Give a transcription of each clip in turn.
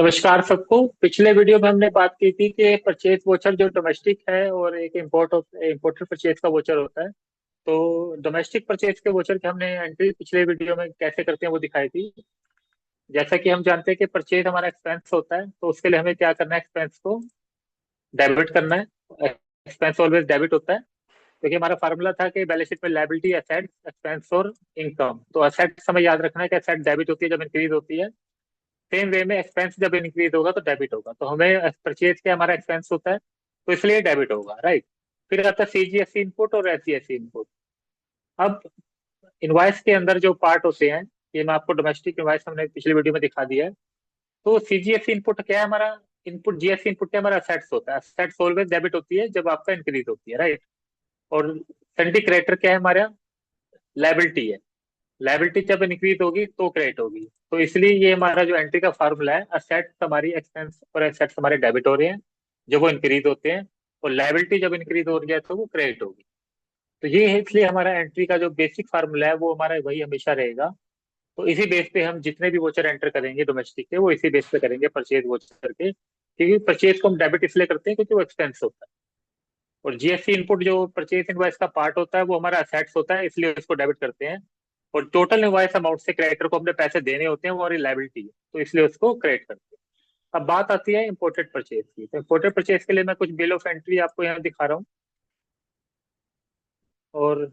नमस्कार सबको। पिछले वीडियो में हमने बात की थी कि परचेज वोचर जो डोमेस्टिक है और एक इम्पोर्टेड परचेज का वोचर होता है। तो डोमेस्टिक परचेज के वोचर की हमने एंट्री पिछले वीडियो में कैसे करते हैं वो दिखाई थी। जैसा कि हम जानते हैं कि परचेज हमारा एक्सपेंस होता है, तो उसके लिए हमें क्या करना है, एक्सपेंस को डेबिट करना है। एक्सपेंस ऑलवेज डेबिट होता है, क्योंकि हमारा फार्मूला था कि बैलेंस शीट में लायबिलिटी, एसेट्स, एक्सपेंस और इनकम। तो एसेट्स हमें याद रखना है कि एसेट डेबिट होती है जब इंक्रीज होती है। सेम वे में एक्सपेंस जब इंक्रीज होगा तो डेबिट होगा। तो हमें परचेज के हमारा एक्सपेंस होता है, तो इसलिए डेबिट होगा, राइट। फिर आता है सीजीएससी इनपुट और एसजीएससी इनपुट। अब इनवाइस के अंदर जो पार्ट होते हैं, ये मैं आपको डोमेस्टिक इनवाइस हमने पिछली वीडियो में दिखा दिया है। तो सीजीएससी इनपुट क्या है हमारा, इनपुट जीएससी इनपुट क्या हमारा असेट्स होता है। असेट्स ऑलवेज डेबिट होती है जब आपका इंक्रीज होती है, राइट। और सेंट्री क्रेडिटर क्या है हमारा, लायबिलिटी है। लायबिलिटी जब इंक्रीज होगी तो क्रेडिट होगी। तो इसलिए ये हमारा जो एंट्री का फार्मूला है, असेट्स हमारी एक्सपेंस और एसेट्स हमारे डेबिट हो रहे हैं जब वो इंक्रीज होते हैं, और लायबिलिटी जब इंक्रीज हो रही है तो वो क्रेडिट होगी। तो ये है, इसलिए हमारा एंट्री का जो बेसिक फार्मूला है वो हमारा वही हमेशा रहेगा। तो इसी बेस पे हम जितने भी वोचर एंटर करेंगे डोमेस्टिक के, वो इसी बेस पे करेंगे परचेज वोचर के, क्योंकि परचेज को हम डेबिट इसलिए करते हैं क्योंकि वो एक्सपेंस होता है। और जीएसटी इनपुट जो परचेज इनवॉइस का पार्ट होता है वो हमारा असेट्स होता है, इसलिए उसको डेबिट करते हैं। और टोटल इनवॉइस अमाउंट से क्रेडिटर को अपने पैसे देने होते हैं, वो हमारी लायबिलिटी है, तो इसलिए उसको क्रेडिट करते हैं। अब बात आती है इंपोर्टेड परचेज की। तो इंपोर्टेड परचेज के लिए मैं कुछ बिल ऑफ एंट्री आपको यहाँ दिखा रहा हूँ। और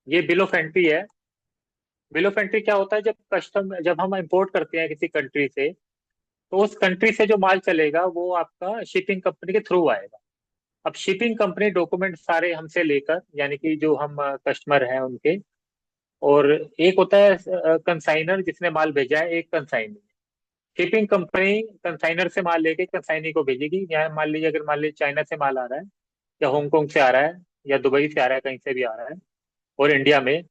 ये बिल ऑफ एंट्री है। बिल ऑफ एंट्री क्या होता है, जब हम इंपोर्ट करते हैं किसी कंट्री से, तो उस कंट्री से जो माल चलेगा वो आपका शिपिंग कंपनी के थ्रू आएगा। अब शिपिंग कंपनी डॉक्यूमेंट सारे हमसे लेकर, यानी कि जो हम कस्टमर हैं उनके, और एक होता है कंसाइनर जिसने माल भेजा है, एक कंसाइनर। शिपिंग कंपनी कंसाइनर से माल लेके कंसाइनी को भेजेगी। यहाँ मान लीजिए, अगर मान लीजिए चाइना से माल आ रहा है, या हांगकांग से आ रहा है, या दुबई से आ रहा है, कहीं से भी आ रहा है, और इंडिया में,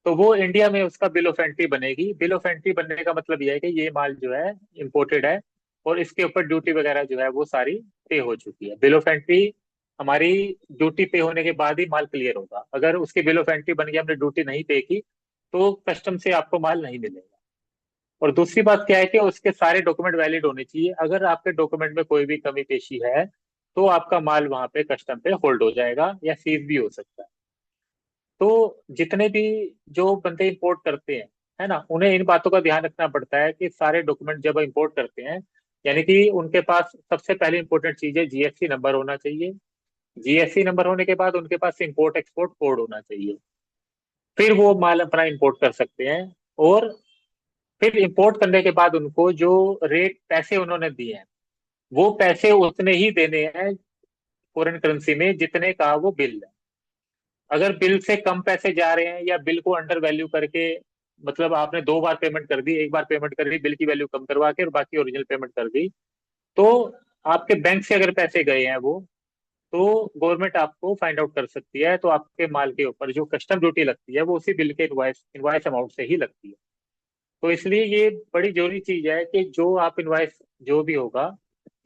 तो वो इंडिया में उसका बिल ऑफ एंट्री बनेगी। बिल ऑफ एंट्री बनने का मतलब यह है कि ये माल जो है इम्पोर्टेड है, और इसके ऊपर ड्यूटी वगैरह जो है वो सारी पे हो चुकी है। बिल ऑफ एंट्री हमारी ड्यूटी पे होने के बाद ही माल क्लियर होगा। अगर उसकी बिल ऑफ एंट्री बन गई, हमने ड्यूटी नहीं पे की, तो कस्टम से आपको माल नहीं मिलेगा। और दूसरी बात क्या है कि उसके सारे डॉक्यूमेंट वैलिड होने चाहिए। अगर आपके डॉक्यूमेंट में कोई भी कमी पेशी है, तो आपका माल वहां पे कस्टम पे होल्ड हो जाएगा या सीज भी हो सकता है। तो जितने भी जो बंदे इंपोर्ट करते हैं, है ना, उन्हें इन बातों का ध्यान रखना पड़ता है कि सारे डॉक्यूमेंट जब इंपोर्ट करते हैं, यानी कि उनके पास सबसे पहले इंपॉर्टेंट चीज है जीएसटी नंबर होना चाहिए। जीएसटी नंबर होने के बाद उनके पास इंपोर्ट एक्सपोर्ट कोड होना चाहिए। फिर वो माल अपना इंपोर्ट कर सकते हैं। और फिर इंपोर्ट करने के बाद उनको जो रेट पैसे उन्होंने दिए हैं, वो पैसे उतने ही देने हैं फॉरेन करेंसी में जितने का वो बिल है। अगर बिल से कम पैसे जा रहे हैं, या बिल को अंडर वैल्यू करके, मतलब आपने दो बार पेमेंट कर दी, एक बार पेमेंट कर दी बिल की वैल्यू कम करवा के और बाकी ओरिजिनल पेमेंट कर दी, तो आपके बैंक से अगर पैसे गए हैं वो, तो गवर्नमेंट आपको फाइंड आउट कर सकती है। तो आपके माल के ऊपर जो कस्टम ड्यूटी लगती है वो उसी बिल के इनवाइस इनवाइस अमाउंट से ही लगती है। तो इसलिए ये बड़ी जरूरी चीज है कि जो आप इनवाइस जो भी होगा,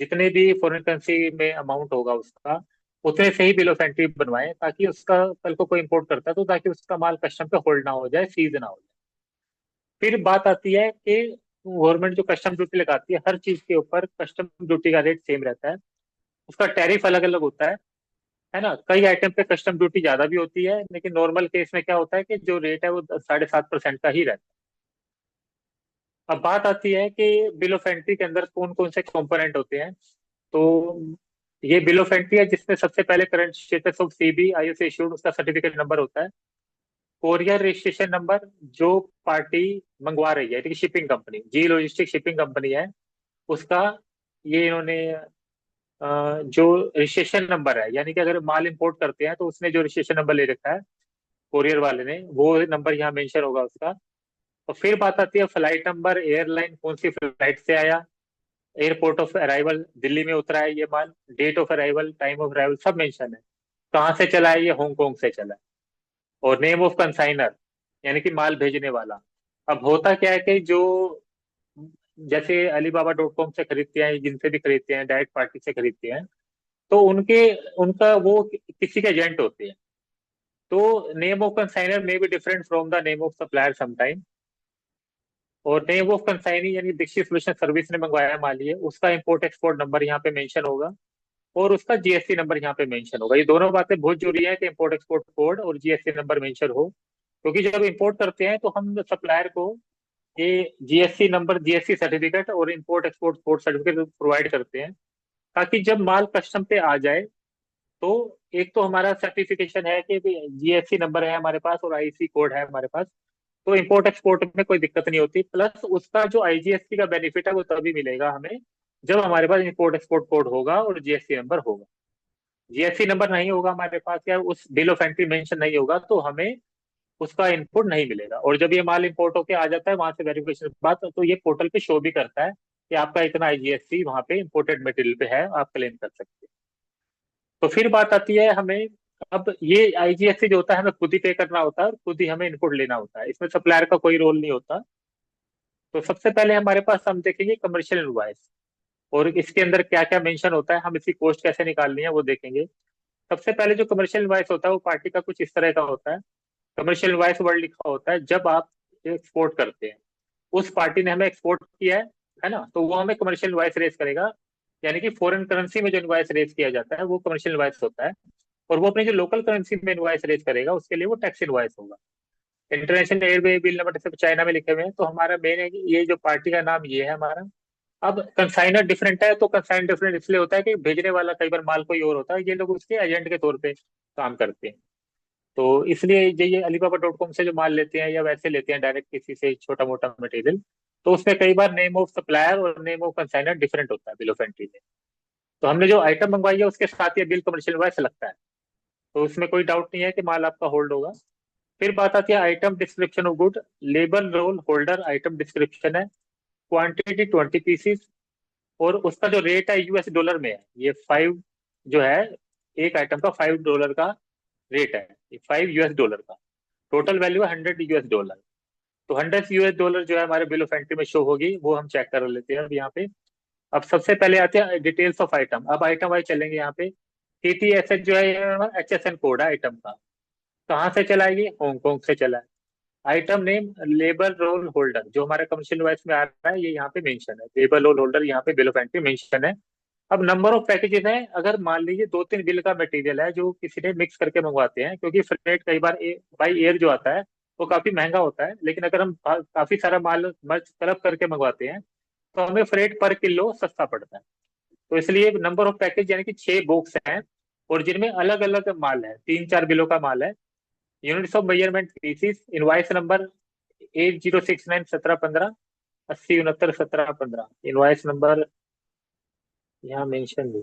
जितने भी फॉरेन करेंसी में अमाउंट होगा उसका, उतने से ही बिल ऑफ एंट्री बनवाएं, ताकि उसका कल को कोई इंपोर्ट करता है तो ताकि उसका माल कस्टम पे होल्ड ना हो जाए, सीज ना हो जाए। फिर बात आती है कि गवर्नमेंट जो कस्टम ड्यूटी लगाती है, हर चीज के ऊपर कस्टम ड्यूटी का रेट सेम रहता है। उसका टैरिफ अलग अलग होता है ना। कई आइटम पे कस्टम ड्यूटी ज्यादा भी होती है, लेकिन नॉर्मल केस में क्या होता है कि जो रेट है वो 7.5% का ही रहता है। अब बात आती है कि बिल ऑफ एंट्री के अंदर कौन कौन से कंपोनेंट होते हैं। तो ये बिल ऑफ एंट्री है जिसमें सबसे पहले current status of CB IO से इशूड उसका सर्टिफिकेट नंबर होता है। कोरियर रजिस्ट्रेशन नंबर, जो पार्टी मंगवा रही है, ठीक है, शिपिंग कंपनी, जी लॉजिस्टिक शिपिंग कंपनी है, उसका ये इन्होंने जो रजिस्ट्रेशन नंबर है, यानी कि अगर माल इंपोर्ट करते हैं तो उसने जो रजिस्ट्रेशन नंबर ले रखा है कोरियर वाले ने, वो नंबर यहाँ मेंशन होगा उसका। और फिर बात आती है फ्लाइट नंबर, एयरलाइन कौन सी फ्लाइट से आया, एयरपोर्ट ऑफ अराइवल दिल्ली में उतरा है ये माल, date of arrival, time of arrival सब मेंशन है। कहाँ से चला है, ये हांगकांग से चला है। और नेम ऑफ कंसाइनर, यानी कि माल भेजने वाला। अब होता क्या है कि जो जैसे alibaba.com से खरीदते हैं, जिनसे भी खरीदते हैं, डायरेक्ट पार्टी से खरीदते हैं, तो उनके उनका वो किसी के एजेंट होते हैं। तो name of consignor may be different from the name of supplier sometime. और नेम ऑफ कंसाइनी यानी दीक्षित सोल्यूशन सर्विस ने मंगवाया मान लिए, उसका इंपोर्ट एक्सपोर्ट नंबर यहाँ पे मेंशन होगा, और उसका जीएसटी नंबर यहाँ पे मेंशन होगा। ये दोनों बातें बहुत जरूरी है कि इंपोर्ट एक्सपोर्ट कोड और जीएसटी नंबर मेंशन हो, क्योंकि जब इंपोर्ट करते हैं तो हम सप्लायर को ये जीएसटी नंबर, जीएसटी सर्टिफिकेट और import export code certificate provide करते हैं, ताकि जब माल कस्टम पे आ जाए तो एक तो हमारा सर्टिफिकेशन है कि जीएसटी नंबर है हमारे पास और आईसी कोड है हमारे पास, तो इंपोर्ट एक्सपोर्ट में कोई दिक्कत नहीं होती। प्लस उसका जो आईजीएसटी का बेनिफिट है वो तभी मिलेगा हमें जब हमारे पास इंपोर्ट एक्सपोर्ट कोड होगा और जीएसटी नंबर होगा। जीएसटी नंबर नहीं होगा हमारे पास या उस बिल ऑफ एंट्री मेंशन नहीं होगा तो हमें उसका इनपुट नहीं मिलेगा। और जब ये माल इंपोर्ट होके आ जाता है वहां से वेरिफिकेशन के बाद, तो ये पोर्टल पे शो भी करता है कि आपका इतना आईजीएसटी वहां पे इंपोर्टेड मटेरियल पे है, आप क्लेम कर सकते हैं। तो फिर बात आती है हमें, अब ये आईजीएसटी जो होता है हमें खुद ही पे करना होता है और खुद ही हमें इनपुट लेना होता है, इसमें सप्लायर का कोई रोल नहीं होता। तो सबसे पहले हमारे पास हम देखेंगे कमर्शियल इनवॉइस, और इसके अंदर क्या क्या मेंशन होता है, हम इसकी कॉस्ट कैसे निकालनी है वो देखेंगे। सबसे पहले जो कमर्शियल इनवॉइस होता है वो पार्टी का कुछ इस तरह का होता है। कमर्शियल इनवॉइस वर्ड लिखा होता है जब आप एक्सपोर्ट करते हैं, उस पार्टी ने हमें एक्सपोर्ट किया है ना, तो वो हमें कमर्शियल इनवॉइस रेज करेगा। यानी कि फॉरेन करेंसी में जो इनवॉइस रेज किया जाता है वो कमर्शियल इनवॉइस होता है, और वो अपनी जो लोकल करेंसी में इनवॉइस रेज करेगा उसके लिए वो टैक्स इनवॉइस होगा। इंटरनेशनल एयरवे बिल नंबर सब चाइना में लिखे हुए हैं, तो हमारा मेन है कि ये जो पार्टी का नाम ये है हमारा। अब कंसाइनर डिफरेंट है, तो कंसाइन डिफरेंट इसलिए होता है कि भेजने वाला कई बार माल कोई और होता है, ये लोग उसके एजेंट के तौर पे काम करते हैं। तो इसलिए ये अलीबाबा डॉट कॉम से जो माल लेते हैं या वैसे लेते हैं डायरेक्ट किसी से छोटा मोटा मटेरियल, तो उसमें कई बार नेम ऑफ सप्लायर और नेम ऑफ कंसाइनर डिफरेंट होता है बिल ऑफ एंट्री में। तो हमने जो आइटम मंगवाई है उसके साथ ये बिल कमर्शियल वाइस लगता है, तो उसमें कोई डाउट नहीं है कि माल आपका होल्ड होगा। फिर बात आती है item description of good. Label roll holder item description है, क्वांटिटी 20 पीसीस, और उसका जो रेट है यूएस डॉलर में है। ये 5 जो है, एक आइटम का $5 का रेट है, ये $5 का। टोटल वैल्यू है $100। तो $100 जो है हमारे बिल ऑफ एंट्री में शो होगी, वो हम चेक कर लेते हैं अब यहाँ पे। अब सबसे पहले आते हैं डिटेल्स ऑफ आइटम, अब आइटम वाइज चलेंगे यहाँ पे। TTSH जो है HSN कोड है आइटम का, कहाँ से चला है ये, हांगकांग से चला है। Item name labour roll holder जो हमारे कमर्शियल वाइस में आ रहा है ये यहाँ पे मेंशन है, लेबर रोल होल्डर यहाँ पे बिल ऑफ एंट्री मेंशन है। अब नंबर ऑफ पैकेजेस है, अगर मान लीजिए 2-3 बिल का मटेरियल है जो किसी ने मिक्स करके मंगवाते हैं, क्योंकि फ्रेट कई बार बाई एयर जो आता है वो काफी महंगा होता है, लेकिन अगर हम काफी सारा माल मर्ज तरफ करके मंगवाते हैं तो हमें फ्रेट पर किलो सस्ता पड़ता है। तो इसलिए नंबर ऑफ पैकेज यानी कि 6 बॉक्स हैं, और जिनमें अलग अलग माल है, 3-4 बिलों का माल है। Units of measurement pieces, invoice number 8069 1715 8069 1715, invoice number यहाँ मेंशन नहीं।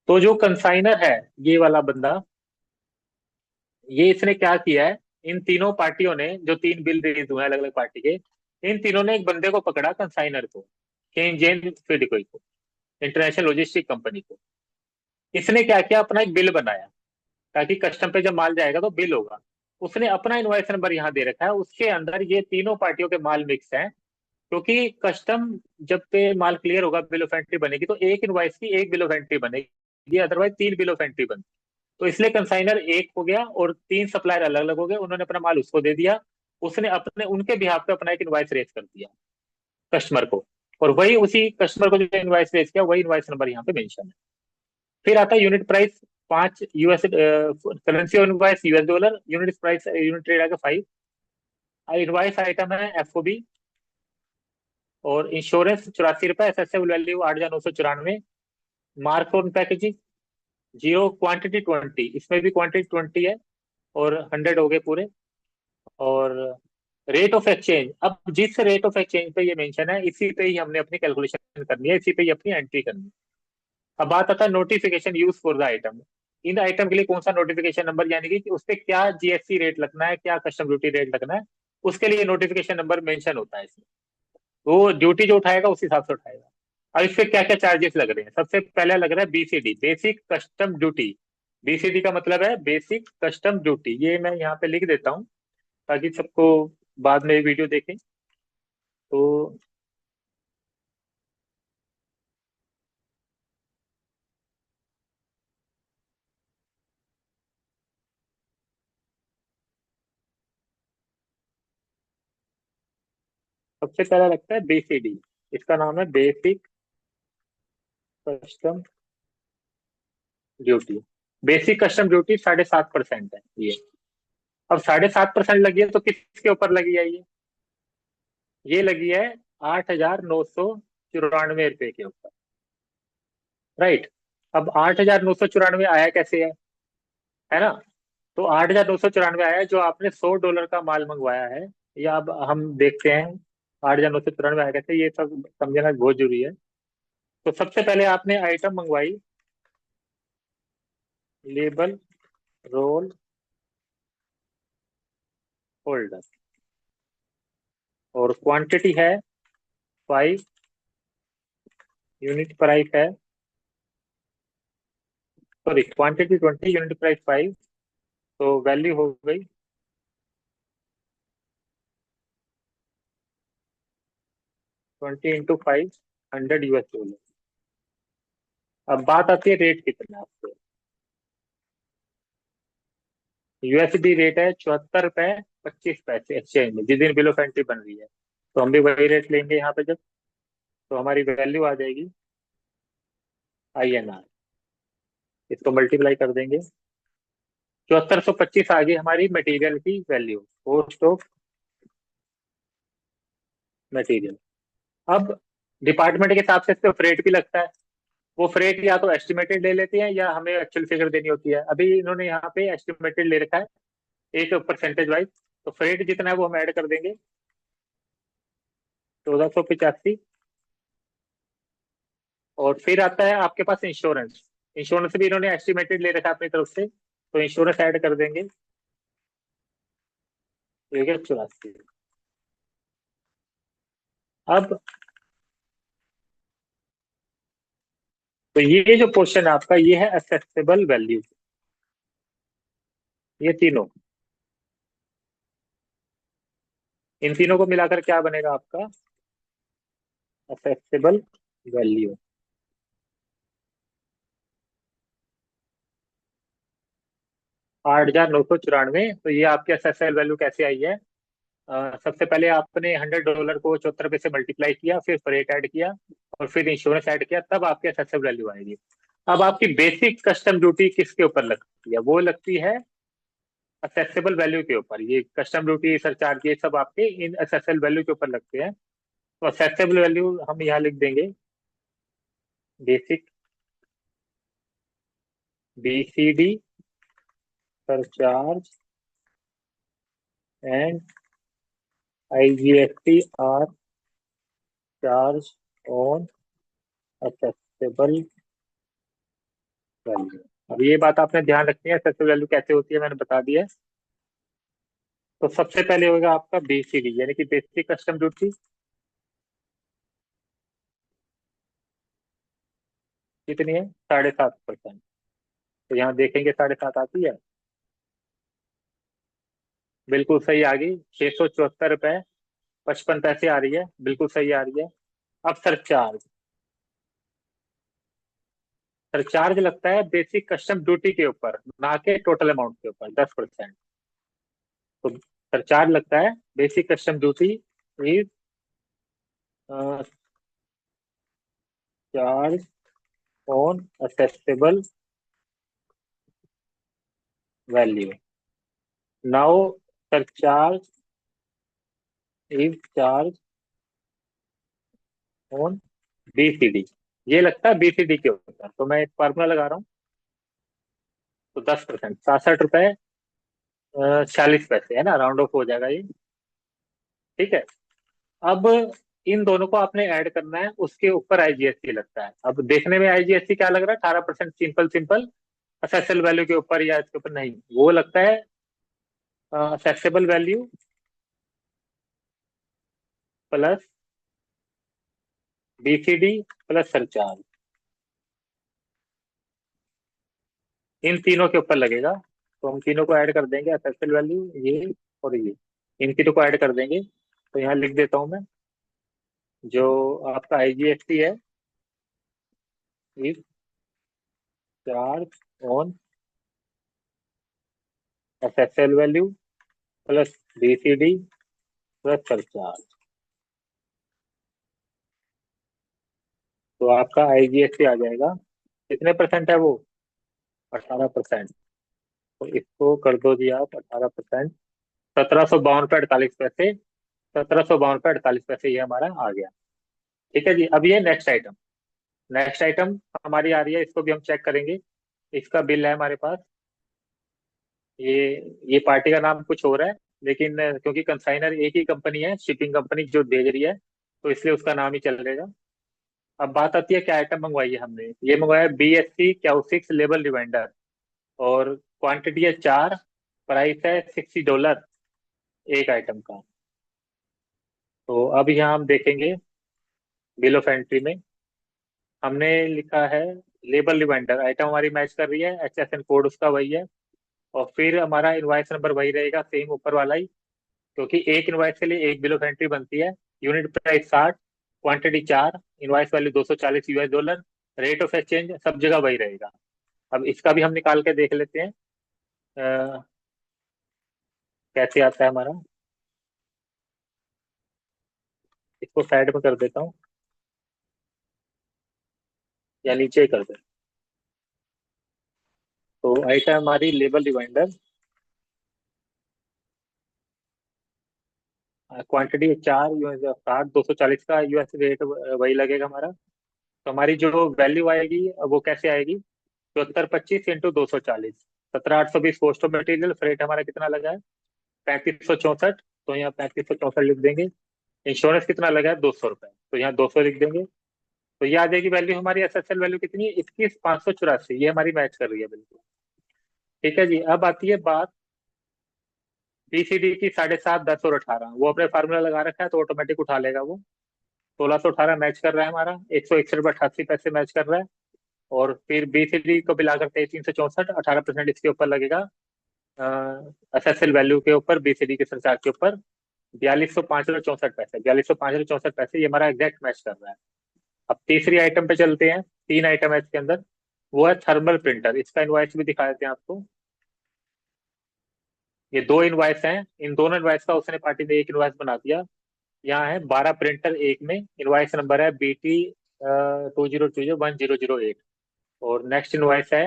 तो जो कंसाइनर है, ये वाला बंदा, ये इसने क्या किया है, इन तीनों पार्टियों ने जो 3 बिल रेज हुए हैं अलग अलग पार्टी के, इन तीनों ने एक बंदे को पकड़ा कंसाइनर को, केन जेन फिडकोई को, इंटरनेशनल लॉजिस्टिक कंपनी को। इसने क्या किया, अपना एक बिल बनाया, ताकि कस्टम पे जब माल जाएगा तो बिल होगा। उसने अपना इनवॉइस नंबर यहाँ दे रखा है, उसके अंदर ये तीनों पार्टियों के माल मिक्स हैं। क्योंकि कस्टम जब पे माल क्लियर होगा, बिल ऑफ एंट्री बनेगी, तो एक इनवॉइस की एक बिल ऑफ एंट्री बनेगी, अदरवाइज 3 बिल ऑफ एंट्री बनती। तो इसलिए कंसाइनर एक हो गया और 3 सप्लायर अलग अलग हो गए, उन्होंने अपना माल उसको दे दिया, उसने अपने उनके बिहाफ पे अपना एक इनवॉइस रेज कर दिया कस्टमर को, और वही उसी कस्टमर को जो इनवॉइस रेज किया वही इनवॉइस नंबर यहाँ पे मेंशन है। फिर आता है unit price 5 US currency invoice $US, unit price unit trade आएगा 5। इनवॉइस आइटम है एफओबी, और insurance ₹84, assessable value 8,994। Mark on packaging 0, quantity 20, इसमें भी क्वांटिटी 20 है, और 100 हो गए पूरे। और रेट ऑफ एक्सचेंज, अब जिस रेट ऑफ एक्सचेंज पे ये मेंशन है इसी पे ही हमने अपनी कैलकुलेशन करनी है, इसी पे ही अपनी एंट्री करनी है। अब बात आता है notification use for the item. In item के लिए कौन सा नोटिफिकेशन नंबर, यानी कि उस पर क्या जीएसटी रेट लगना है, क्या कस्टम ड्यूटी रेट लगना है, उसके लिए नोटिफिकेशन नंबर मेंशन होता है इसमें। वो ड्यूटी जो उठाएगा उस हिसाब से उठाएगा। अब इस पे क्या क्या चार्जेस लग रहे हैं, सबसे पहले लग रहा है BCD, basic custom duty. BCD का मतलब है बेसिक कस्टम ड्यूटी, ये मैं यहाँ पे लिख देता हूँ ताकि सबको बाद में वीडियो देखें। तो सबसे पहला लगता है बीसीडी। इसका नाम है basic custom duty. Basic custom duty 7.5% है ये। अब 7.5% लगी है तो किसके ऊपर लगी है ये लगी है 8,994 रुपये के ऊपर। राइट। अब 8,994 आया कैसे है ना? तो 8,994 आया है जो आपने $100 का माल मंगवाया है। या अब हम देखते हैं 8,994 आया कैसे, ये सब समझना बहुत जरूरी है। तो सबसे पहले आपने आइटम मंगवाई, लेबल रोल होल्डर, और क्वांटिटी है 5, यूनिट प्राइस है, सॉरी क्वांटिटी 20, यूनिट प्राइस 5। तो वैल्यू हो गई 20 × 5, $100। अब बात आती है रेट कितना है आपको। यूएसडी रेट है 74 रुपए 25 पैसे एक्सचेंज में, जिस दिन बिल ऑफ एंट्री बन रही है। तो हम भी वही रेट लेंगे यहाँ पे जब, तो हमारी वैल्यू आ जाएगी INR। इसको मल्टीप्लाई कर देंगे, 7425 आ गई हमारी मटेरियल की वैल्यू, कॉस्ट ऑफ मटेरियल। अब डिपार्टमेंट के हिसाब से इस पे फ्रेट भी लगता है। वो फ्रेट या तो एस्टिमेटेड ले लेते हैं या हमें एक्चुअल फिगर देनी होती है। अभी इन्होंने यहाँ पे एस्टिमेटेड ले रखा है एक परसेंटेज वाइज। तो फ्रेट जितना है वो हम ऐड कर देंगे, 1485। और फिर आता है आपके पास इंश्योरेंस। इंश्योरेंस भी इन्होंने एस्टिमेटेड ले रखा है अपनी तरफ से, तो इंश्योरेंस ऐड कर देंगे, 184। अब तो ये जो पोर्शन है आपका, ये है असेसेबल वैल्यू। ये तीनों, इन तीनों को मिलाकर क्या बनेगा आपका असेसेबल वैल्यू। 8,994। तो ये आपकी असेसेबल वैल्यू कैसे आई है? सबसे पहले आपने $100 को 74 से मल्टीप्लाई किया, फिर फ्रेट ऐड किया, और फिर इंश्योरेंस ऐड किया, तब आपकी असेसेबल वैल्यू आएगी। अब आपकी बेसिक कस्टम ड्यूटी किसके ऊपर लगती है? वो लगती है असेसेबल वैल्यू के ऊपर। ये कस्टम ड्यूटी सरचार्ज ये सब आपके इन असेसेबल वैल्यू के ऊपर लगते हैं। तो असेसेबल वैल्यू हम यहाँ लिख देंगे basic BCD surcharge and IGST are charge on assessable value. अब ये बात आपने ध्यान रखनी है, असेसेबल वैल्यू कैसे होती है मैंने बता दिया है। तो सबसे पहले होगा आपका BCD यानी कि बेसिक कस्टम ड्यूटी, कितनी है? 7.5%। तो यहाँ देखेंगे 7.5 आती है, बिल्कुल सही आ गई, 674 रुपए 55 पैसे आ रही है, बिल्कुल सही आ रही है। अब सरचार्ज, सरचार्ज लगता है बेसिक कस्टम ड्यूटी के ऊपर, ना के टोटल अमाउंट के ऊपर, 10%। तो सरचार्ज लगता है basic custom duty is charge on assessable value. Now surcharge is charge on BCD। ये लगता है BCD के ऊपर। तो मैं एक फार्मूला लगा रहा हूँ। तो 10%, 66 रुपए 46 पैसे है ना, राउंड ऑफ हो जाएगा ये। ठीक है। अब इन दोनों को आपने ऐड करना है, उसके ऊपर IGST लगता है। अब देखने में IGST क्या लग रहा है? 18%, सिंपल सिंपल। असेसेबल वैल्यू के ऊपर या इसके ऊपर नहीं, वो लगता है assessable value plus BCD plus surcharge, इन तीनों के ऊपर लगेगा। तो हम तीनों को ऐड कर देंगे, असेसेबल वैल्यू ये और ये, इन तीनों को ऐड कर देंगे। तो यहाँ लिख देता हूँ मैं, जो आपका IGST है is charge on assessable value plus BCD plus surcharge. तो आपका आईजीएसटी आ जाएगा। कितने परसेंट है वो? 18%। तो इसको कर दो जी आप 18%। 1752 रुपये 48 पैसे। 1752 रुपये 48 पैसे ये हमारा आ गया। ठीक है जी, अब ये नेक्स्ट आइटम। नेक्स्ट आइटम हमारी आ रही है, इसको भी हम चेक करेंगे। इसका बिल है हमारे पास। ये ये पार्टी का नाम कुछ और है, लेकिन क्योंकि कंसाइनर एक ही कंपनी है, शिपिंग कंपनी जो भेज रही है, तो इसलिए उसका नाम ही चलेगा। अब बात आती है क्या आइटम मंगवाई है हमने। ये मंगवाया BSC Q6 लेबल रिमाइंडर, और क्वांटिटी है 4। प्राइस है $60 एक आइटम का। तो अब यहाँ हम देखेंगे बिल ऑफ एंट्री में हमने लिखा है लेबल रिमाइंडर, आइटम हमारी मैच कर रही है, HSN कोड उसका वही है। और फिर हमारा इनवॉइस नंबर वही रहेगा, सेम ऊपर वाला ही, क्योंकि एक इनवॉइस के लिए एक बिल ऑफ एंट्री बनती है। Unit price 60, quantity 4, invoice value $240, rate of exchange सब जगह वही रहेगा। अब इसका भी हम निकाल के देख लेते हैं कैसे आता है हमारा। इसको साइड में कर देता हूँ, या नीचे ही कर दे। तो आइटम हमारी लेबल रिमाइंडर, क्वांटिटी 4, यूएस 60, 240 का यूएस रेट वही लगेगा हमारा। तो हमारी जो वैल्यू आएगी वो कैसे आएगी? 7425 × 240, 17,820 कॉस्ट ऑफ मटेरियल। फ्रेट हमारा कितना लगा है? 3564। तो यहाँ 3564 लिख देंगे। इंश्योरेंस कितना लगा है? $200, तो यहाँ 200 लिख देंगे। तो ये आ जाएगी वैल्यू हमारी। एसएसएल वैल्यू कितनी है? 21,584, ये हमारी मैच कर रही है बिल्कुल। ठीक है जी, अब आती है बात BCD की। 7.5, 10 और 18 वो अपने फार्मूला लगा रखा है, तो ऑटोमेटिक उठा लेगा वो। 1618 मैच कर रहा है हमारा, 161 रुपये 88 पैसे मैच कर रहा है। और फिर BCD को मिला करते 364, 18% इसके ऊपर लगेगा, एसएसएल वैल्यू के ऊपर, BCD के सरचार्ज के ऊपर। 4205 और 64 पैसे, 4205 और 64 पैसे, ये हमारा एग्जैक्ट मैच कर रहा है। अब तीसरी आइटम पे चलते हैं। 3 आइटम है इसके अंदर। वो है थर्मल प्रिंटर, इसका इनवॉइस भी दिखा देते हैं आपको। ये 2 इनवॉइस हैं, इन दोनों इनवॉइस का उसने पार्टी ने एक इनवॉइस बना दिया। यहाँ है 12 प्रिंटर एक में, इनवॉइस नंबर है BT 2020 1008। और नेक्स्ट इनवॉइस है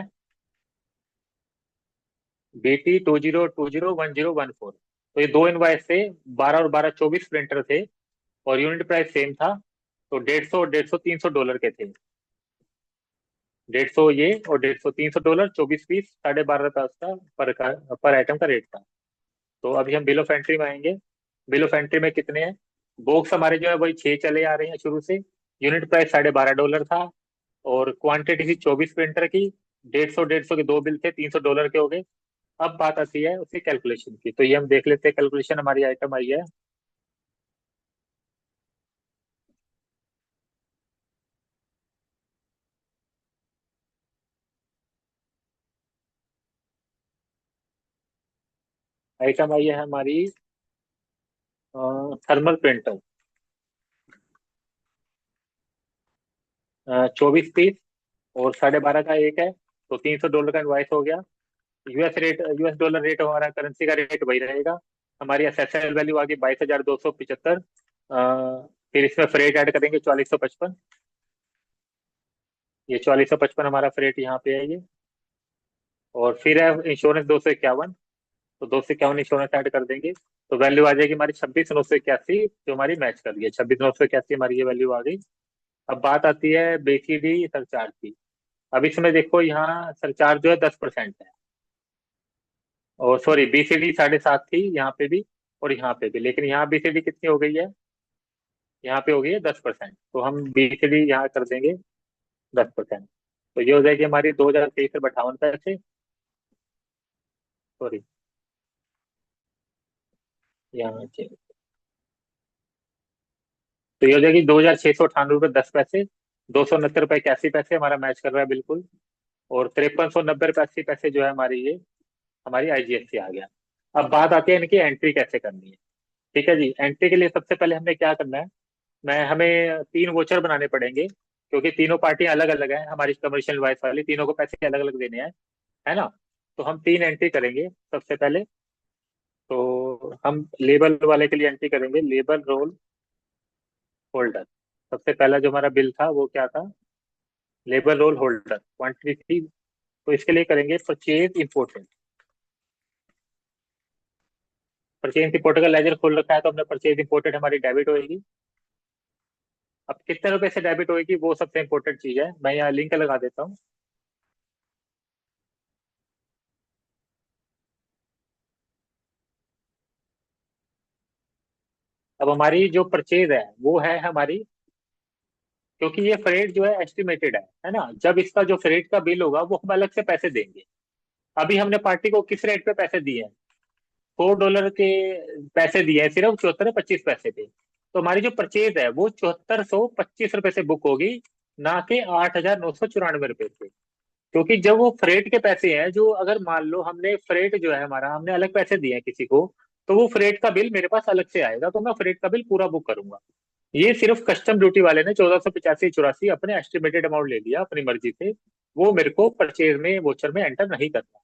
BT 2020 1014। तो ये 2 इनवॉइस थे। 12 और 12 24 प्रिंटर थे, और यूनिट प्राइस सेम था। तो 150 और 150 $300 के थे। 150 ये और 150 $300, 24 पीस, ₹12.5 उसका पर आइटम का रेट था। तो अभी हम बिल ऑफ एंट्री में आएंगे। बिल ऑफ एंट्री में कितने हैं? बॉक्स हमारे जो है वही 6 चले आ रहे हैं शुरू से। यूनिट प्राइस $12.5 था, और क्वांटिटी थी 24 प्रिंटर की। 150 के 2 बिल थे, $300 के हो गए। अब बात आती है उसकी कैलकुलेशन की, तो ये हम देख लेते हैं। कैलकुलेशन हमारी आइटम आई है। आइटम आई है हमारी थर्मल प्रिंटर, 24 पीस, और $12.5 का एक है। तो $300 का इनवाइस हो गया। यूएस डॉलर रेट, हमारा करेंसी का रेट वही रहेगा। हमारी एसएसएल वैल्यू आ गई 22,275। फिर इसमें फ्रेट ऐड करेंगे 4455। ये 4455 हमारा फ्रेट यहाँ पे है ये। और फिर है इंश्योरेंस 251। तो 251 इंश्योरेंस ऐड कर देंगे, तो वैल्यू आ जाएगी हमारी 26,981, जो हमारी मैच कर रही है। 26,981 हमारी ये वैल्यू आ गई। अब बात आती है BCD सरचार्ज की। अब इसमें देखो, यहाँ सरचार्ज जो है 10% है। और सॉरी, BCD 7.5 थी यहाँ पे भी, और यहाँ पे भी, लेकिन यहाँ BCD कितनी हो गई है? यहाँ पे हो गई है 10%। तो हम BCD यहाँ कर देंगे 10%। तो ये हो जाएगी हमारी 2,023 रुपये 58 पैसे। सॉरी, यहाँ तो ये हो जाएगी 2,698 रुपये 10 पैसे। 269 रुपये 81 पैसे हमारा मैच कर रहा है बिल्कुल। और 5390 रुपये 80 पैसे जो है हमारी, ये हमारी आईजीएसटी आ गया। अब बात आती है इनकी एंट्री कैसे करनी है। ठीक है जी, एंट्री के लिए सबसे पहले हमने क्या करना है, मैं हमें 3 वोचर बनाने पड़ेंगे, क्योंकि तीनों पार्टियां अलग अलग हैं हमारी। कमर्शियल वाइज वाली तीनों को पैसे अलग अलग देने हैं, है ना। तो हम 3 एंट्री करेंगे सबसे पहले। तो हम लेबल वाले के लिए एंट्री करेंगे, लेबल रोल होल्डर। सबसे पहला जो हमारा बिल था वो क्या था? लेबर रोल होल्डर क्वांटिटी, तो इसके लिए करेंगे परचेज इंपोर्टेड। परचेज इंपोर्टेड का लेजर खोल रखा है तो हमने परचेज इंपोर्टेड हमारी डेबिट होएगी। अब कितने रुपए से डेबिट होएगी वो सबसे इंपॉर्टेंट चीज है, मैं यहाँ लिंक लगा देता हूँ। अब हमारी जो परचेज है वो हमारी, क्योंकि ये फ्रेट जो है एस्टिमेटेड है ना, जब इसका जो फ्रेट का बिल होगा वो हम अलग से पैसे देंगे। अभी हमने पार्टी को किस रेट पे पैसे दिए हैं, $4 के पैसे दिए हैं सिर्फ 74.25 पे। तो हमारी जो परचेज है वो 7425 रुपए से बुक होगी, ना कि 8994 रुपए से। क्योंकि जब वो फ्रेट के पैसे हैं, जो अगर मान लो हमने फ्रेट जो है हमारा हमने अलग पैसे दिए हैं किसी को, तो वो फ्रेट का बिल मेरे पास अलग से आएगा, तो मैं फ्रेट का बिल पूरा बुक करूंगा। ये सिर्फ कस्टम ड्यूटी वाले ने 1485-84 अपने एस्टिमेटेड अमाउंट ले लिया अपनी मर्जी से, वो मेरे को परचेज में वोचर में एंटर नहीं करना।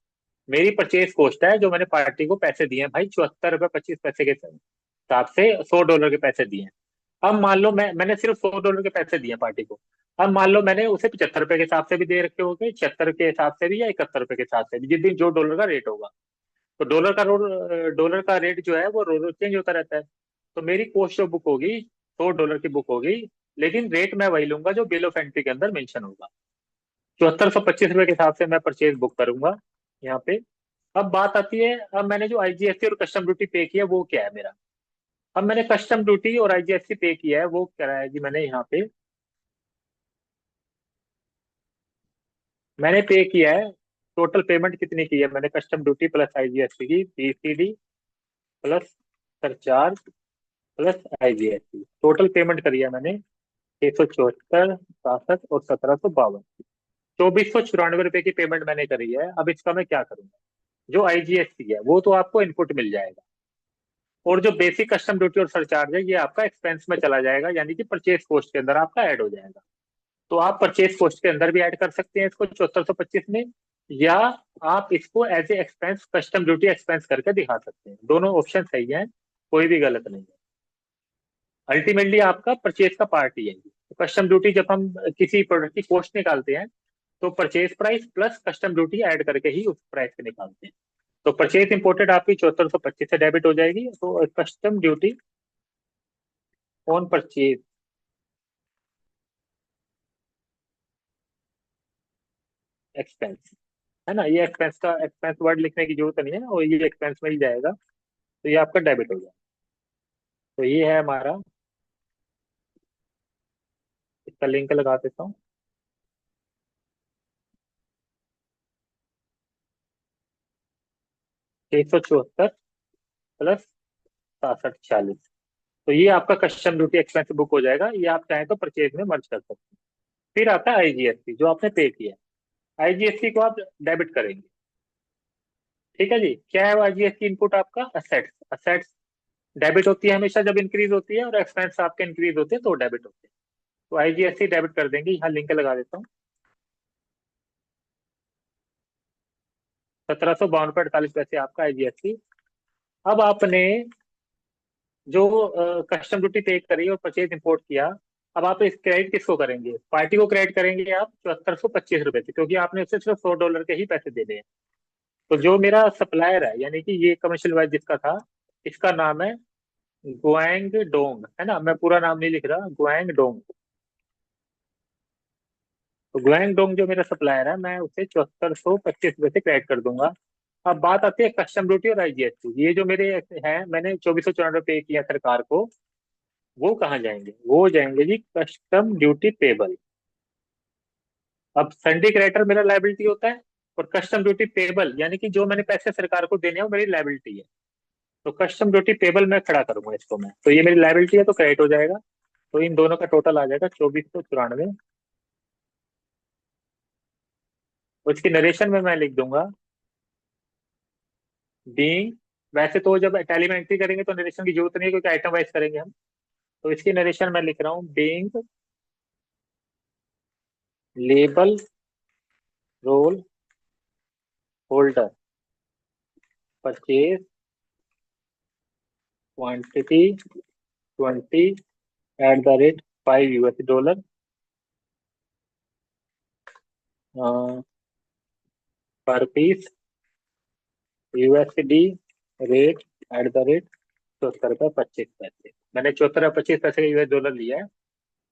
मेरी परचेज कॉस्ट है जो मैंने पार्टी को पैसे दिए हैं भाई, 74.25 रुपए के हिसाब से $100 के पैसे दिए हैं। अब मान लो मैंने सिर्फ $100 के पैसे दिए पार्टी को। अब मान लो मैंने उसे 75 रुपए के हिसाब से भी दे रखे होंगे, 76 के हिसाब से भी, या 71 रुपए के हिसाब से भी, जिस दिन जो डॉलर का रेट होगा। तो डॉलर का रेट जो है वो रोज रोज चेंज होता रहता है। तो मेरी कॉस्ट जो बुक होगी $100 की बुक होगी, लेकिन रेट मैं वही लूंगा जो बिल ऑफ एंट्री के अंदर मेंशन होगा। 7425 रुपए के हिसाब से मैं परचेज बुक करूंगा यहाँ पे। अब बात आती है, अब मैंने जो आईजीएसटी और कस्टम ड्यूटी पे किया वो क्या है मेरा। अब मैंने कस्टम ड्यूटी और आईजीएसटी पे किया है, वो क्या है कि मैंने यहाँ पे मैंने पे किया है। टोटल पेमेंट कितनी की है मैंने, कस्टम ड्यूटी प्लस आईजीएसटी की, BCD plus surcharge plus IGST, total payment करी है मैंने 674, 67 और 1752। 2494 रुपए की पेमेंट मैंने करी है। अब इसका मैं क्या करूंगा, जो आईजीएसटी है वो तो आपको इनपुट मिल जाएगा, और जो बेसिक कस्टम ड्यूटी और सरचार्ज है ये आपका एक्सपेंस में चला जाएगा, यानी कि परचेज कॉस्ट के अंदर आपका ऐड हो जाएगा। तो आप परचेज कॉस्ट के अंदर भी ऐड कर सकते हैं इसको 7425 में, या आप इसको as a expense custom duty expense करके दिखा सकते हैं। दोनों ऑप्शन सही है, कोई भी गलत नहीं है। अल्टीमेटली आपका परचेज का पार्ट ही है। तो कस्टम ड्यूटी जब हम किसी प्रोडक्ट की कॉस्ट निकालते हैं, तो purchase price plus custom duty add करके ही उस प्राइस पे निकालते हैं। तो परचेज इंपोर्टेड आपकी 7425 से डेबिट हो जाएगी, तो custom duty on purchase expense, है ना, ये एक्सपेंस का एक्सपेंस वर्ड लिखने की जरूरत नहीं है, और ये एक्सपेंस में ही जाएगा, तो ये आपका डेबिट हो जाएगा। तो ये है हमारा, इसका लिंक लगा देता हूँ। 674 प्लस 6746, तो ये आपका कस्टम ड्यूटी एक्सपेंस बुक हो जाएगा, ये आप चाहें तो परचेज में मर्ज कर सकते हैं। फिर आता है आईजीएसटी जो आपने पे किया है, आईजीएसटी को आप डेबिट करेंगे। ठीक है जी, क्या है आईजीएसटी इनपुट आपका, असेट्स। असेट्स डेबिट होती है हमेशा जब इंक्रीज होती है, और एक्सपेंस आपके इंक्रीज होते हैं तो डेबिट होते हैं। तो आईजीएसटी डेबिट कर देंगे, यहाँ लिंक लगा देता हूँ। 1752.48 आपका आईजीएसटी। अब आपने जो कस्टम ड्यूटी पे करी और परचेज इंपोर्ट किया, अब आप इस क्रेडिट किसको करेंगे, पार्टी को क्रेडिट करेंगे आप 7425 रुपए से, क्योंकि आपने उससे सिर्फ $100 के ही पैसे देने हैं। तो जो मेरा सप्लायर है, यानी कि ये कमर्शियल वाइज जिसका था, इसका नाम है गुआंग डोंग, है ना, मैं पूरा नाम नहीं लिख रहा, गुआंग डोंग। तो गुआंग डोंग जो मेरा सप्लायर है, मैं उसे 7425 रुपए से क्रेडिट कर दूंगा। अब बात आती है कस्टम ड्यूटी और आईजीएसटी, ये जो मेरे हैं मैंने 2494 पे किया सरकार को, वो कहाँ जाएंगे, वो जाएंगे जी कस्टम ड्यूटी पेबल। अब संडे क्रेडिटर मेरा लाइबिलिटी होता है, और कस्टम ड्यूटी पेबल यानी कि जो मैंने पैसे सरकार को देने हैं वो मेरी लाइबिलिटी है। तो कस्टम ड्यूटी पेबल में खड़ा करूंगा इसको मैं, तो ये मेरी लाइबिलिटी है तो क्रेडिट हो जाएगा। तो इन दोनों का टोटल आ जाएगा 2494। उसकी नरेशन में मैं लिख दूंगा बीइंग, वैसे तो जब टैली में एंट्री करेंगे तो नरेशन की जरूरत नहीं है क्योंकि आइटम वाइज करेंगे हम। तो इसकी नरेशन मैं लिख रहा हूँ being label roll holder purchase quantity 20 @ $5। पर पीस यूएसडी रेट @ 74 रुपये 25 पैसे। मैंने 74 रुपये 25 पैसे का US$ लिया है।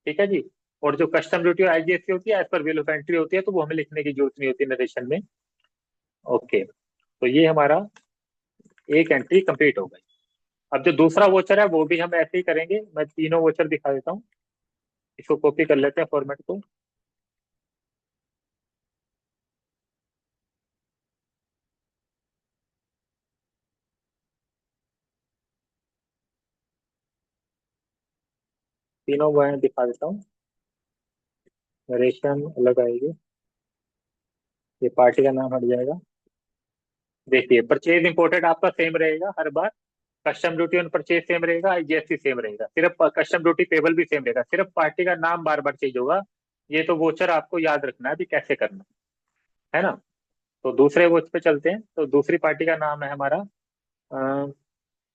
ठीक है जी। और जो कस्टम ड्यूटी और IGST होती है as per bill of entry होती है, तो वो हमें लिखने की जरूरत नहीं होती नरेशन में। ओके, तो ये हमारा एक एंट्री कंप्लीट हो गई। अब जो दूसरा वोचर है वो भी हम ऐसे ही करेंगे। मैं तीनों वोचर दिखा देता हूँ। इसको कॉपी कर लेते हैं फॉर्मेट को। तीनों मैं दिखा देता हूँ। नरेशन अलग आएगी। ये पार्टी का नाम हट जाएगा। देखिए, परचेज इंपोर्टेड आपका सेम रहेगा हर बार। Custom duty on purchase same रहेगा, IGST सेम रहेगा, सिर्फ कस्टम ड्यूटी पेबल भी सेम रहेगा, सिर्फ पार्टी का नाम बार बार चेंज होगा। ये तो वोचर आपको याद रखना है भी कैसे करना है ना। तो दूसरे वोच पे चलते हैं। तो दूसरी पार्टी का नाम है हमारा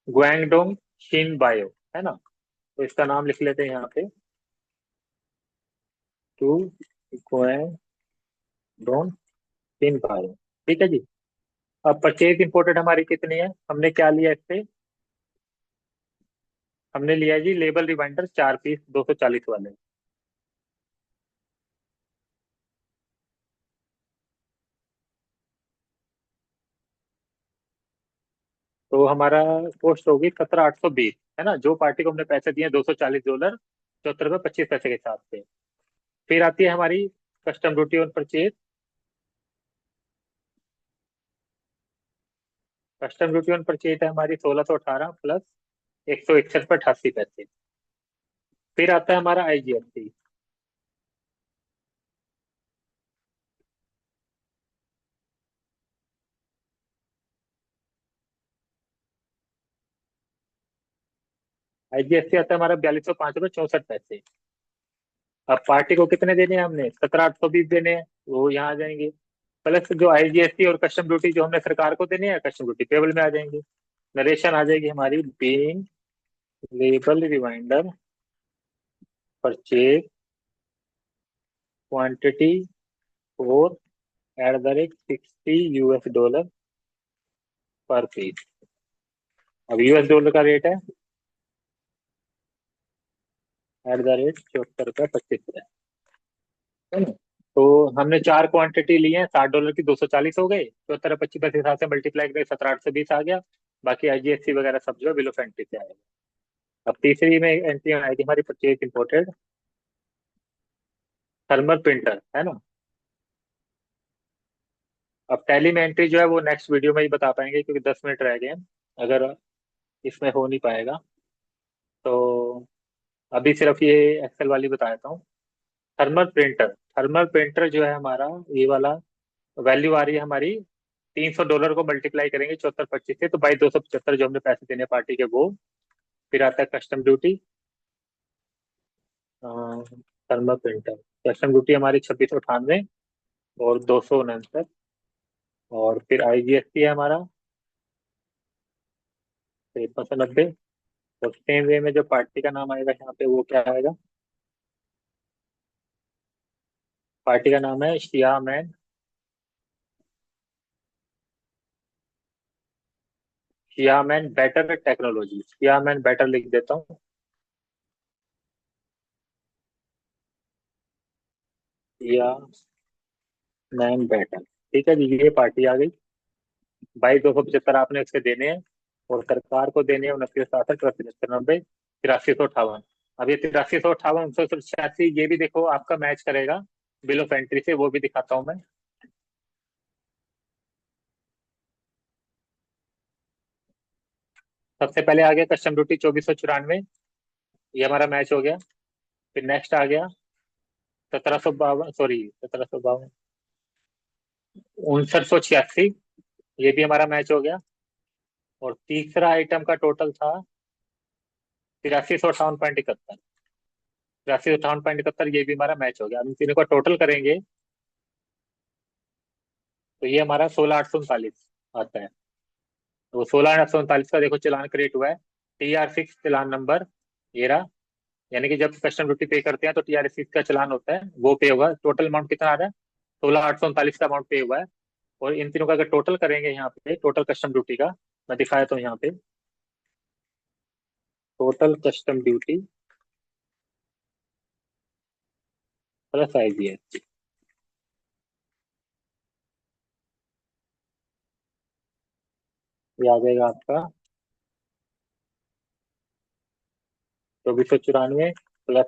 ग्वांगडोंग शिन बायो, है ना। तो इसका नाम लिख लेते हैं यहाँ पे, टू ग्वांगडोंग शिन बायो। ठीक है जी। अब परचेज इंपोर्टेड हमारी कितनी है, हमने क्या लिया इससे। हमने लिया जी लेबल रिमाइंडर 4 पीस 240 वाले। तो हमारा कॉस्ट होगी 17,820, है ना। जो पार्टी को हमने पैसे दिए $240, 74 रुपये 25 पैसे के हिसाब से। फिर आती है हमारी custom duty on purchase. Custom duty on purchase है हमारी 1618 प्लस 161 रुपये 88 पैसे। फिर आता है हमारा IGST। IGST आता है हमारा 4205 रुपये 64 पैसे। अब पार्टी को कितने देने हैं हमने, 17,820 देने हैं, वो यहाँ आ जाएंगे। प्लस जो IGST और कस्टम ड्यूटी जो हमने सरकार को देने हैं, कस्टम ड्यूटी टेबल में आ जाएंगे। नरेशन आ जाएगी हमारी being label reminder purchase quantity four $60 per piece. अब US$ का रेट है @ 74 रुपये 25 पैसे, है ना। तो हमने चार क्वांटिटी ली है, $60 की 240 हो गए, 74 25 के हिसाब से मल्टीप्लाई करें 17,820 आ गया। बाकी IGST वगैरह सब जो है बिलो एंट्री से आएगा। अब तीसरी में एंट्री आएगी हमारी परचेज इंपोर्टेड थर्मल प्रिंटर, है ना। अब टैली में एंट्री जो है वो नेक्स्ट वीडियो में ही बता पाएंगे, क्योंकि 10 मिनट रह गए हैं। अगर इसमें हो नहीं पाएगा तो अभी सिर्फ ये एक्सेल वाली बता देता हूँ। थर्मल प्रिंटर जो है हमारा, ये वाला वैल्यू आ रही है हमारी $300 को मल्टीप्लाई करेंगे 74 25 से, तो 2275 जो हमने पैसे देने पार्टी के वो। फिर आता है custom duty. Thermal printer custom duty हमारी 2698 और 269। और फिर IGST है हमारा 5390। और सेम वे में जो पार्टी का नाम आएगा यहाँ पे वो क्या आएगा, पार्टी का नाम है शिया मैन। शिया मैन बेटर टेक्नोलॉजी, शिया मैन बेटर लिख देता हूँ। शिया मैन बेटर। ठीक है जी, ये पार्टी आ गई। 2275 आपने इसके देने हैं। और सरकार को देने हैं 29 67 75 90 8358। अब ये 8358 986 ये भी देखो आपका मैच करेगा बिल ऑफ एंट्री से, वो भी दिखाता हूँ मैं। सबसे पहले आ गया कस्टम ड्यूटी 2494, ये हमारा मैच हो गया। फिर नेक्स्ट आ गया 1752, सॉरी 1752, 5986, ये भी हमारा मैच हो गया। और तीसरा आइटम का टोटल था 8358.71। 8358.71 ये भी हमारा मैच हो गया। अब इन तीनों का टोटल करेंगे तो ये हमारा 16,839 आता है। तो 16,839 का देखो चालान क्रिएट हुआ है। TR6 चालान नंबर ये रहा। यानी कि जब कस्टम ड्यूटी पे करते हैं तो TR6 का चालान होता है, वो पे होगा। टोटल अमाउंट कितना आ रहा है, 16,839 का अमाउंट पे हुआ है। और इन तीनों का अगर टोटल करेंगे यहाँ पे, टोटल कस्टम ड्यूटी का मैं दिखाया तो यहाँ पे, total custom duty plus IGST, ये आ जाएगा आपका 2494 प्लस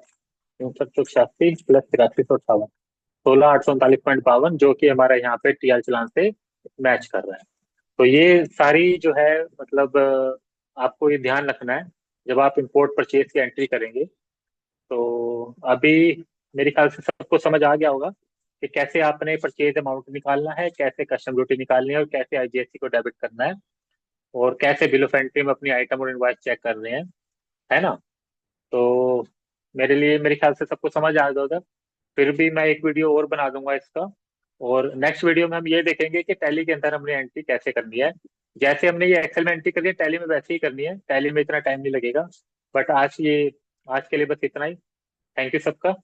6386 प्लस 8358, 16,839.52, जो कि हमारा यहाँ पे TR चालान से मैच कर रहा है। तो ये सारी जो है, मतलब आपको ये ध्यान रखना है जब आप इंपोर्ट परचेज की एंट्री करेंगे। तो अभी मेरे ख्याल से सबको समझ आ गया होगा कि कैसे आपने परचेज अमाउंट निकालना है, कैसे कस्टम ड्यूटी निकालनी है, और कैसे IGST को डेबिट करना है, और कैसे बिल ऑफ एंट्री में अपनी आइटम और इनवॉइस चेक करने हैं, है ना। तो मेरे लिए, मेरे ख्याल से सबको समझ आ गया होगा। फिर भी मैं एक वीडियो और बना दूंगा इसका, और नेक्स्ट वीडियो में हम ये देखेंगे कि टैली के अंदर हमने एंट्री कैसे करनी है। जैसे हमने ये एक्सेल में एंट्री करनी है, टैली में वैसे ही करनी है, टैली में इतना टाइम नहीं लगेगा। बट आज के लिए बस इतना ही। थैंक यू सबका।